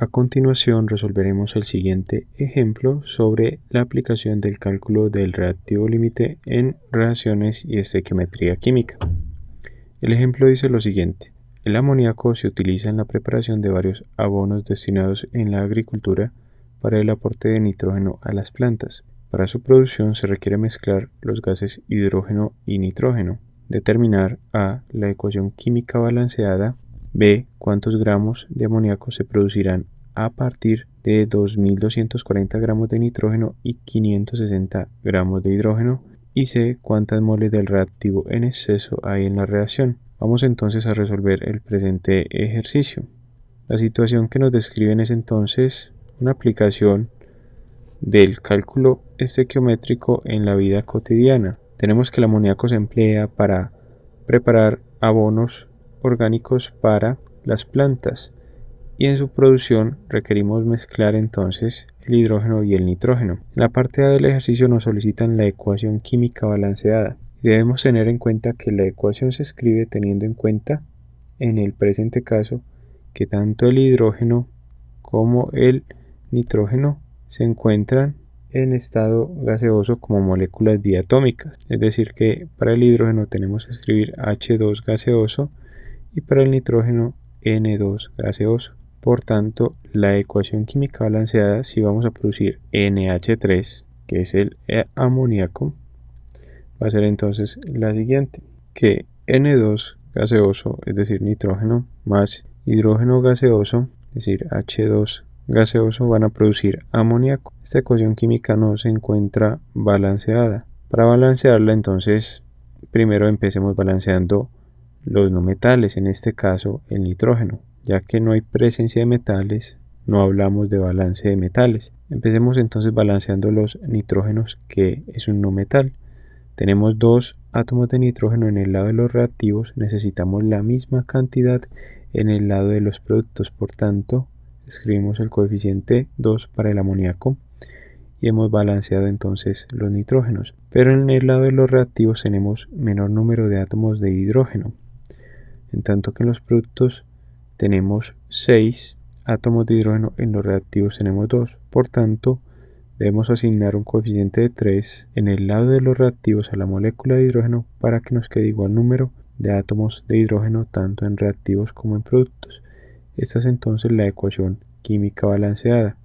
A continuación resolveremos el siguiente ejemplo sobre la aplicación del cálculo del reactivo límite en reacciones y estequiometría química. El ejemplo dice lo siguiente: el amoníaco se utiliza en la preparación de varios abonos destinados en la agricultura para el aporte de nitrógeno a las plantas. Para su producción se requiere mezclar los gases hidrógeno y nitrógeno, determinar a. la ecuación química balanceada, b. cuántos gramos de amoníaco se producirán a partir de 2240 gramos de nitrógeno y 560 gramos de hidrógeno, y c. cuántas moles del reactivo en exceso hay en la reacción. Vamos entonces a resolver el presente ejercicio. La situación que nos describen es entonces una aplicación del cálculo estequiométrico en la vida cotidiana. Tenemos que el amoníaco se emplea para preparar abonos orgánicos para las plantas, y en su producción requerimos mezclar entonces el hidrógeno y el nitrógeno. En la parte A del ejercicio nos solicitan la ecuación química balanceada. Debemos tener en cuenta que la ecuación se escribe teniendo en cuenta, en el presente caso, que tanto el hidrógeno como el nitrógeno se encuentran en estado gaseoso como moléculas diatómicas. Es decir, que para el hidrógeno tenemos que escribir H2 gaseoso y para el nitrógeno N2 gaseoso. Por tanto, la ecuación química balanceada, si vamos a producir NH3, que es el amoníaco, va a ser entonces la siguiente: que N2 gaseoso, es decir, nitrógeno, más hidrógeno gaseoso, es decir, H2 gaseoso, van a producir amoníaco. Esta ecuación química no se encuentra balanceada. Para balancearla, entonces, primero empecemos balanceando los no metales, en este caso el nitrógeno. Ya que no hay presencia de metales, no hablamos de balance de metales. Empecemos entonces balanceando los nitrógenos, que es un no metal. Tenemos dos átomos de nitrógeno en el lado de los reactivos, necesitamos la misma cantidad en el lado de los productos. Por tanto, escribimos el coeficiente 2 para el amoníaco y hemos balanceado entonces los nitrógenos. Pero en el lado de los reactivos tenemos menor número de átomos de hidrógeno, en tanto que en los productos tenemos 6 átomos de hidrógeno, en los reactivos tenemos 2. Por tanto, debemos asignar un coeficiente de 3 en el lado de los reactivos a la molécula de hidrógeno para que nos quede igual número de átomos de hidrógeno tanto en reactivos como en productos. Esta es entonces la ecuación química balanceada.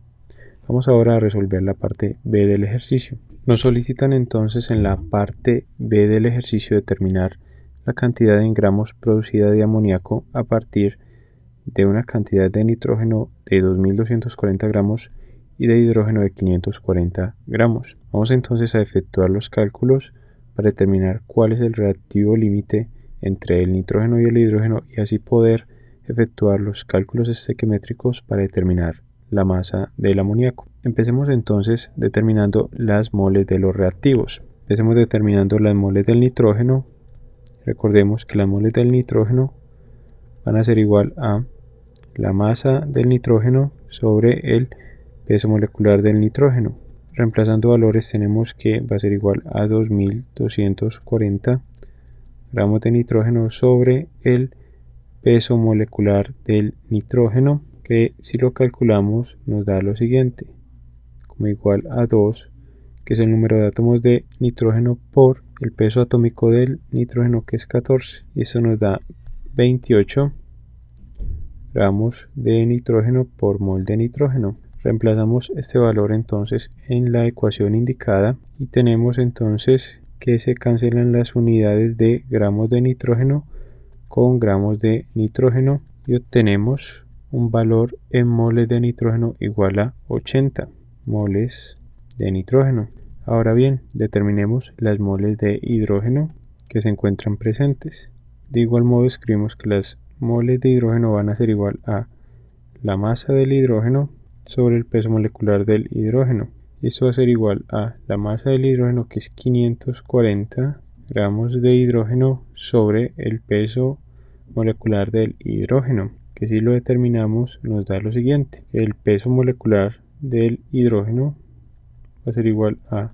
Vamos ahora a resolver la parte B del ejercicio. Nos solicitan entonces en la parte B del ejercicio determinar la cantidad en gramos producida de amoníaco a partir de una cantidad de nitrógeno de 2240 gramos y de hidrógeno de 540 gramos. Vamos entonces a efectuar los cálculos para determinar cuál es el reactivo límite entre el nitrógeno y el hidrógeno, y así poder efectuar los cálculos estequiométricos para determinar la masa del amoníaco. Empecemos entonces determinando las moles de los reactivos. Empecemos determinando las moles del nitrógeno. Recordemos que las moles del nitrógeno van a ser igual a la masa del nitrógeno sobre el peso molecular del nitrógeno. Reemplazando valores tenemos que va a ser igual a 2240 gramos de nitrógeno sobre el peso molecular del nitrógeno, que si lo calculamos nos da lo siguiente, como igual a 2, que es el número de átomos de nitrógeno por el peso atómico del nitrógeno, que es 14, y eso nos da 28 gramos de nitrógeno por mol de nitrógeno. Reemplazamos este valor entonces en la ecuación indicada y tenemos entonces que se cancelan las unidades de gramos de nitrógeno con gramos de nitrógeno y obtenemos un valor en moles de nitrógeno igual a 80 moles de nitrógeno. Ahora bien, determinemos las moles de hidrógeno que se encuentran presentes. De igual modo escribimos que las moles de hidrógeno van a ser igual a la masa del hidrógeno sobre el peso molecular del hidrógeno. Esto va a ser igual a la masa del hidrógeno, que es 540 gramos de hidrógeno, sobre el peso molecular del hidrógeno, que si lo determinamos nos da lo siguiente: el peso molecular del hidrógeno va a ser igual a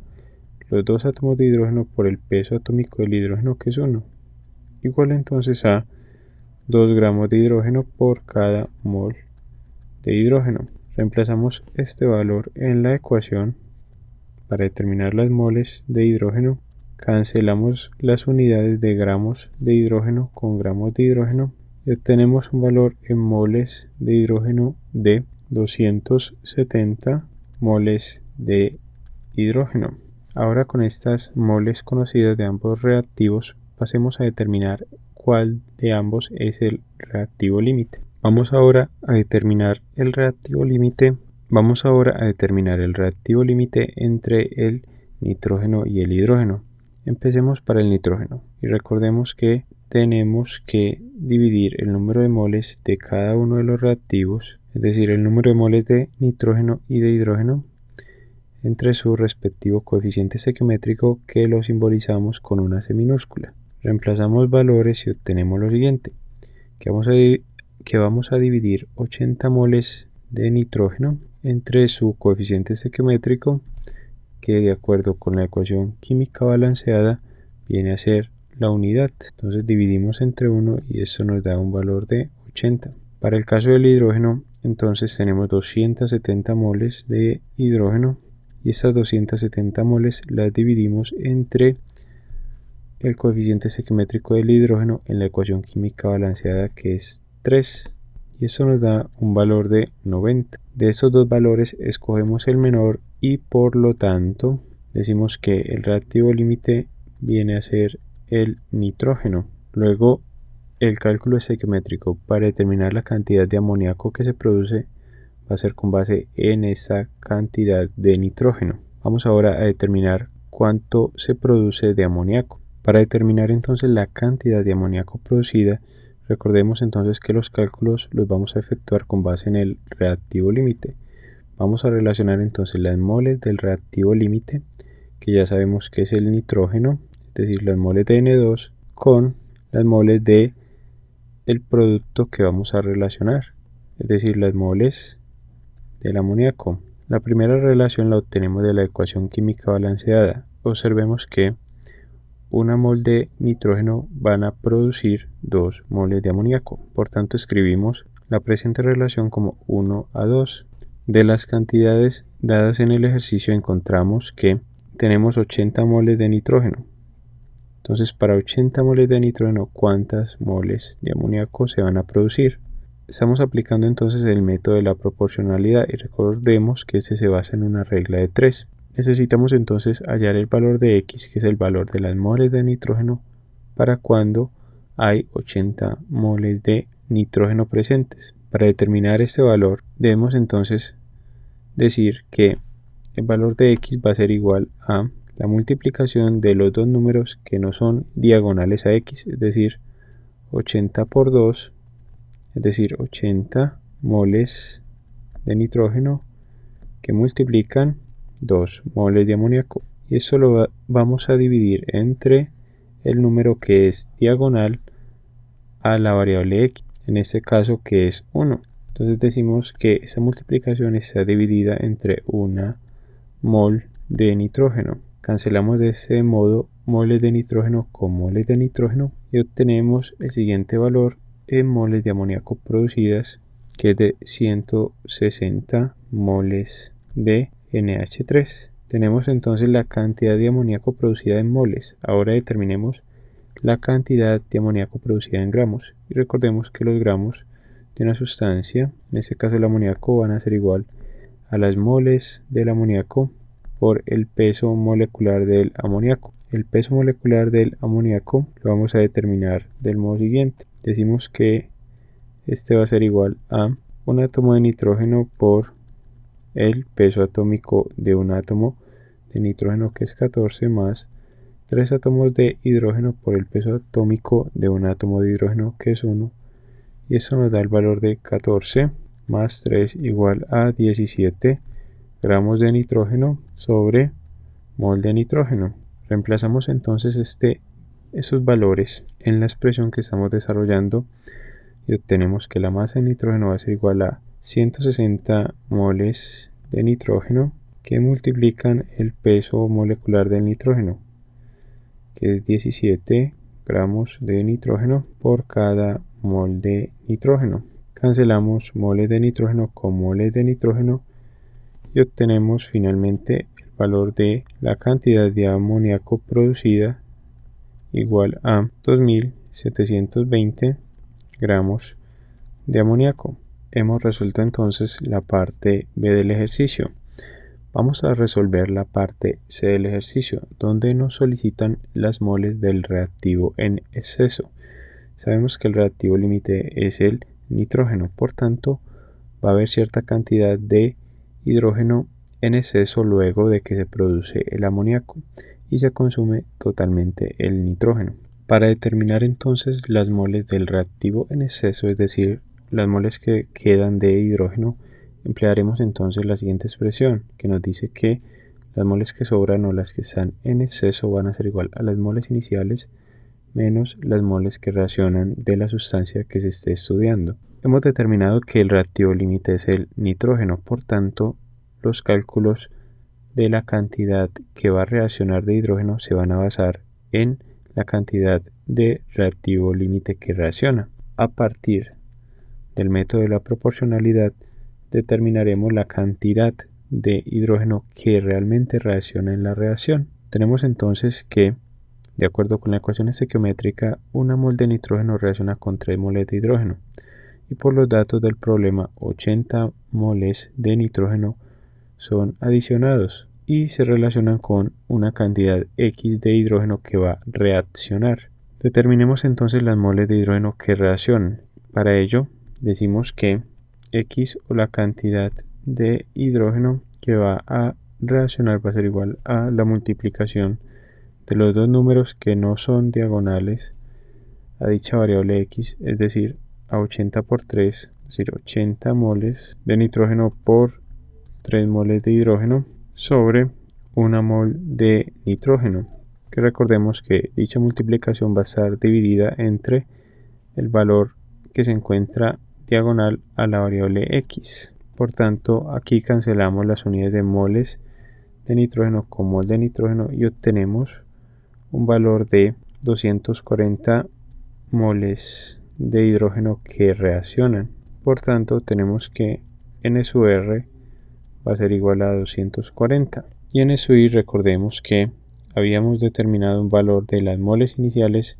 los dos átomos de hidrógeno por el peso atómico del hidrógeno, que es 1, igual entonces a 2 gramos de hidrógeno por cada mol de hidrógeno. Reemplazamos este valor en la ecuación para determinar las moles de hidrógeno. Cancelamos las unidades de gramos de hidrógeno con gramos de hidrógeno y obtenemos un valor en moles de hidrógeno de 270 moles de hidrógeno. Ahora, con estas moles conocidas de ambos reactivos, pasemos a determinar cuál de ambos es el reactivo límite. Vamos ahora a determinar el reactivo límite entre el nitrógeno y el hidrógeno. Empecemos para el nitrógeno y recordemos que tenemos que dividir el número de moles de cada uno de los reactivos, es decir, el número de moles de nitrógeno y de hidrógeno, entre su respectivo coeficiente estequiométrico, que lo simbolizamos con una C minúscula. Reemplazamos valores y obtenemos lo siguiente, que vamos a dividir 80 moles de nitrógeno entre su coeficiente estequiométrico, que de acuerdo con la ecuación química balanceada viene a ser la unidad. Entonces dividimos entre 1 y esto nos da un valor de 80. Para el caso del hidrógeno, entonces tenemos 270 moles de hidrógeno y estas 270 moles las dividimos entre el coeficiente estequiométrico del hidrógeno en la ecuación química balanceada, que es 3, y eso nos da un valor de 90. De estos dos valores escogemos el menor y por lo tanto decimos que el reactivo límite viene a ser el nitrógeno. Luego, el cálculo estequiométrico para determinar la cantidad de amoníaco que se produce va a ser con base en esa cantidad de nitrógeno. Vamos ahora a determinar cuánto se produce de amoníaco. Para determinar entonces la cantidad de amoníaco producida, recordemos entonces que los cálculos los vamos a efectuar con base en el reactivo límite. Vamos a relacionar entonces las moles del reactivo límite, que ya sabemos que es el nitrógeno, es decir, las moles de N2, con las moles de el producto que vamos a relacionar, es decir, las moles del amoníaco. La primera relación la obtenemos de la ecuación química balanceada. Observemos que una mol de nitrógeno van a producir 2 moles de amoníaco. Por tanto, escribimos la presente relación como 1:2. De las cantidades dadas en el ejercicio encontramos que tenemos 80 moles de nitrógeno. Entonces, para 80 moles de nitrógeno, ¿cuántas moles de amoníaco se van a producir? Estamos aplicando entonces el método de la proporcionalidad y recordemos que este se basa en una regla de 3. Necesitamos entonces hallar el valor de X, que es el valor de las moles de nitrógeno, para cuando hay 80 moles de nitrógeno presentes. Para determinar este valor, debemos entonces decir que el valor de X va a ser igual a la multiplicación de los dos números que no son diagonales a X, es decir, 80 por 2, es decir, 80 moles de nitrógeno que multiplican 2 moles de amoníaco. Y eso lo vamos a dividir entre el número que es diagonal a la variable X, en este caso que es 1. Entonces decimos que esta multiplicación está dividida entre una mol de nitrógeno. Cancelamos de ese modo moles de nitrógeno con moles de nitrógeno y obtenemos el siguiente valor en moles de amoníaco producidas, que es de 160 moles de NH3. Tenemos entonces la cantidad de amoníaco producida en moles. Ahora determinemos la cantidad de amoníaco producida en gramos. Y recordemos que los gramos de una sustancia, en este caso el amoníaco, van a ser igual a las moles del amoníaco por el peso molecular del amoníaco. El peso molecular del amoníaco lo vamos a determinar del modo siguiente. Decimos que este va a ser igual a un átomo de nitrógeno por el peso atómico de un átomo de nitrógeno, que es 14, más 3 átomos de hidrógeno por el peso atómico de un átomo de hidrógeno, que es 1, y eso nos da el valor de 14 más 3 igual a 17 gramos de nitrógeno sobre mol de nitrógeno. Reemplazamos entonces esos valores en la expresión que estamos desarrollando y obtenemos que la masa de nitrógeno va a ser igual a 160 moles de nitrógeno que multiplican el peso molecular del nitrógeno, que es 17 gramos de nitrógeno por cada mol de nitrógeno. cancelamos moles de nitrógeno con moles de nitrógeno y obtenemos finalmente el valor de la cantidad de amoníaco producida igual a 2720 gramos de amoníaco. Hemos resuelto entonces la parte B del ejercicio. Vamos a resolver la parte C del ejercicio, donde nos solicitan las moles del reactivo en exceso. Sabemos que el reactivo límite es el nitrógeno, por tanto va a haber cierta cantidad de hidrógeno en exceso luego de que se produce el amoníaco y se consume totalmente el nitrógeno. Para determinar entonces las moles del reactivo en exceso, es decir, las moles que quedan de hidrógeno, emplearemos entonces la siguiente expresión que nos dice que las moles que sobran o las que están en exceso van a ser igual a las moles iniciales menos las moles que reaccionan de la sustancia que se esté estudiando. Hemos determinado que el reactivo límite es el nitrógeno, por tanto los cálculos de la cantidad que va a reaccionar de hidrógeno se van a basar en la cantidad de reactivo límite que reacciona. A partir del método de la proporcionalidad determinaremos la cantidad de hidrógeno que realmente reacciona en la reacción. Tenemos entonces que, de acuerdo con la ecuación estequiométrica, una mol de nitrógeno reacciona con 3 moles de hidrógeno. Y por los datos del problema, 80 moles de nitrógeno son adicionados y se relacionan con una cantidad X de hidrógeno que va a reaccionar. Determinemos entonces las moles de hidrógeno que reaccionan. Para ello, decimos que X o la cantidad de hidrógeno que va a reaccionar va a ser igual a la multiplicación de los dos números que no son diagonales a dicha variable X, es decir, a 80 por 3, es decir, 80 moles de nitrógeno por 3 moles de hidrógeno sobre 1 mol de nitrógeno, que recordemos que dicha multiplicación va a estar dividida entre el valor que se encuentra diagonal a la variable X. Por tanto, aquí cancelamos las unidades de moles de nitrógeno con mol de nitrógeno y obtenemos un valor de 240 moles de hidrógeno que reaccionan. Por tanto, tenemos que N sub R va a ser igual a 240. Y en N sub I recordemos que habíamos determinado un valor de las moles iniciales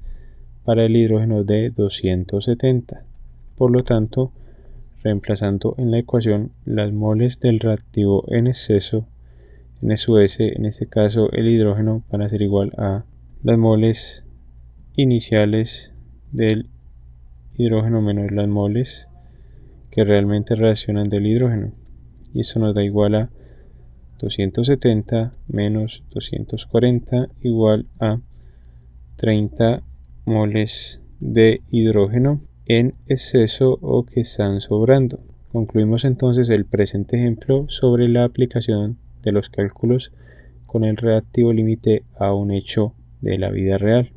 para el hidrógeno de 270. Por lo tanto, reemplazando en la ecuación las moles del reactivo en exceso, N sub S, en este caso el hidrógeno, van a ser igual a las moles iniciales del hidrógeno menos las moles que realmente reaccionan del hidrógeno. Y eso nos da igual a 270 menos 240 igual a 30 moles de hidrógeno en exceso o que están sobrando. Concluimos entonces el presente ejemplo sobre la aplicación de los cálculos con el reactivo límite a un hecho de la vida real.